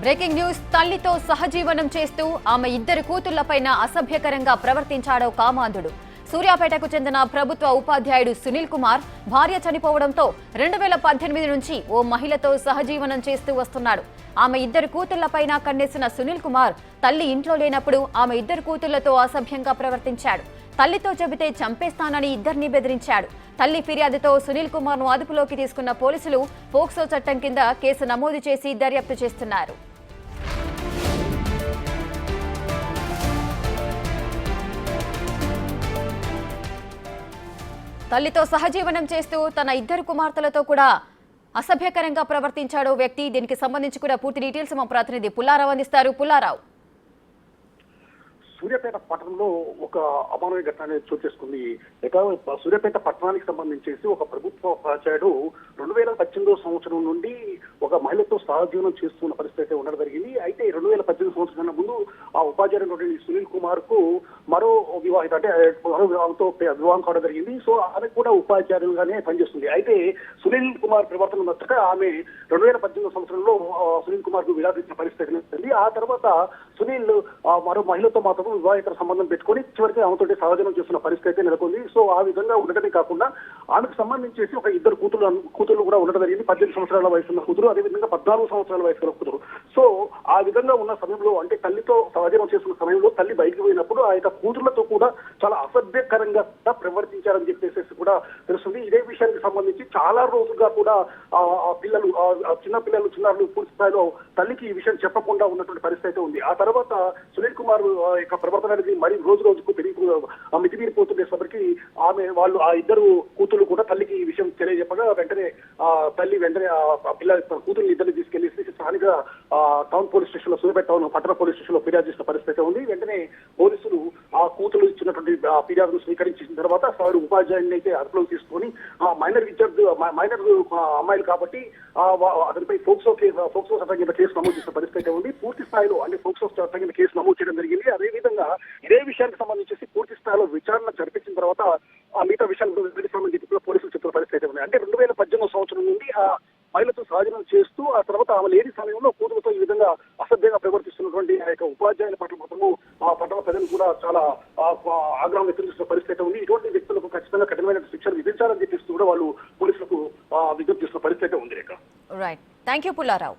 Breaking news. తల్లితో సహజీవనం చేస్తూ ఆమె ఇద్దరు కూతుళ్లపైన అసభ్యకరంగా ప్రవర్తించాడో కామాంధుడు. సూర్యాపేటకు చెందిన ప్రభుత్వ ఉపాధ్యాయుడు సునీల్ కుమార్ భార్య చనిపోవడంతో 2018 నుంచి ఓ మహిళతో సహజీవనం చేస్తూ వస్తున్నాడు. ఆమె ఇద్దరు కూతుళ్లపైన కన్నేసిన సునీల్ కుమార్ తల్లి ఇంట్లో లేనప్పుడు ఆమె ఇద్దరు కూతుళ్లతో అసభ్యంగా ప్రవర్తించాడు. తల్లితో చెబితే చంపేస్తానని ఇద్దరిని బెదిరించాడు. తల్లి ఫిర్యాదుతో సునీల్ కుమార్ ను అదుపులోకి తీసుకున్న పోలీసులు పోక్సో చట్టం కింద కేసు నమోదు చేసి దర్యాప్తు చేస్తున్నారు. తల్లితో సహజీవనం చేస్తూ తన ఇద్దరు కుమార్తెలతో కూడా అసభ్యకరంగా ప్రవర్తించాడో వ్యక్తి. దీనికి సంబంధించి కూడా పూర్తి డీటెయిల్స్ మా ప్రతినిధి పుల్లారావు అందిస్తారు. పుల్లారావు, సూర్యాపేట పట్టణంలో ఒక అమానవీయ ఘటన అనేది చోటు చేసుకుంది. ఇక సూర్యాపేట పట్టణానికి సంబంధించేసి ఒక ప్రభుత్వ ఉపాధ్యాయుడు 2018 సంవత్సరం నుండి ఒక మహిళతో సహజీవనం చేస్తున్న పరిస్థితి ఉండడం జరిగింది. అయితే 2018 సంవత్సరం ముందు ఆ ఉపాధ్యాయుడు సునీల్ కుమార్ కు మరో వివాహిత అంటే మరో వివాహంతో వివాహం కావడం జరిగింది. సో ఆమె కూడా ఉపాధ్యాయులుగానే పనిచేస్తుంది. అయితే సునీల్ కుమార్ ప్రవర్తన నచ్చక ఆమె 2018 సంవత్సరంలో సునీల్ కుమార్ కు విడాదించిన పరిస్థితి ఉంది. ఆ తర్వాత సునీల్ మరో మహిళతో మాత్రం వివాహిత సంబంధం పెట్టుకుని చివరికి ఆమెతో సహజనం చేస్తున్న పరిస్థితి అయితే నెలకొంది. సో ఆ విధంగా ఉండటమే కాకుండా ఆమెకు సంబంధించేసి ఒక ఇద్దరు కూతురు కూడా ఉండడం జరిగింది. 18 సంవత్సరాల వయసున్న కూతురు, అదేవిధంగా 14 సంవత్సరాల వయసున్న కూతురు. సో ఆ విధంగా ఉన్న సమయంలో అంటే తల్లితో సహజనం చేస్తున్న సమయంలో తల్లి బయటకు పోయినప్పుడు ఆ యొక్క కూతుర్లతో కూడా చాలా అసభ్యకరంగా ప్రవర్తించారని చెప్పేసి కూడా తెలుస్తుంది. ఇదే విషయానికి సంబంధించి చాలా రోజులుగా కూడా పిల్లలు చిన్న పిల్లలు చిన్నారులు పూర్తి స్థాయిలో తల్లికి ఈ విషయం చెప్పకుండా ఉన్నటువంటి పరిస్థితి అయితే ఉంది. ఆ తర్వాత సునీల్ కుమార్ యొక్క ప్రవర్తన అనేది మరి రోజు రోజుకు మితిమీరిపోతుండేసరికి వాళ్ళు ఆ ఇద్దరు కూతురు కూడా తల్లికి ఈ విషయం తెలియజెప్పగా వెంటనే తల్లి పిల్లల కూతుర్ని ఇద్దరిని తీసుకెళ్లి స్థానిక టౌన్ పోలీస్ స్టేషన్ లో సూర్యాపేట టౌన్ పట్టణ పోలీస్ స్టేషన్ లో ఫిర్యాదు చేసిన పరిస్థితి ఉంది. వెంటనే పోలీసులు ఆ కూతురు ఇచ్చినటువంటి ఫిర్యాదును స్వీకరించిన తర్వాత వారు ఉపాధ్యాయుని అయితే అదుపులోకి తీసుకొని మైనర్ అమ్మాయిలు కాబట్టి అతనిపై పోక్సో చట్టం కింద కేసు నమోదు చేసిన పరిస్థితి ఉంది. పూర్తి స్థాయిలో అంటే పోక్సో చట్టం కింద కేసు నమోదు చేయడం జరిగింది. అదేవిధంగా ఇదే విషయానికి సంబంధించి పూర్తి స్థాయిలో విచారణ జరిపించిన తర్వాత మిగతా విషయాలకు సంబంధించి పోలీసులు చెప్తున్న పరిస్థితి ఉంది. అంటే 2018 సంవత్సరం నుండి ఆ మహిళతో సహజనం చేస్తూ ఆ తర్వాత ఆమె లేని సమయంలో కూతురుతో ఈ విధంగా అసభ్యంగా ప్రవర్తిస్తున్నటువంటి ఆ యొక్క ఉపాధ్యాయుల పట్ల మాత్రము ఆ పట్టణ ప్రజలు కూడా చాలా ఆగ్రహం వ్యక్తం చేస్తున్న పరిస్థితి ఉంది. ఇటువంటి వ్యక్తులకు ఖచ్చితంగా కఠినమైన శిక్షలు విధించాలని చెప్పిస్తూ కూడా వాళ్ళు పోలీసులకు విజ్ఞప్తి చేస్తున్న పరిస్థితి ఉంది. Right, thank you Pullarao.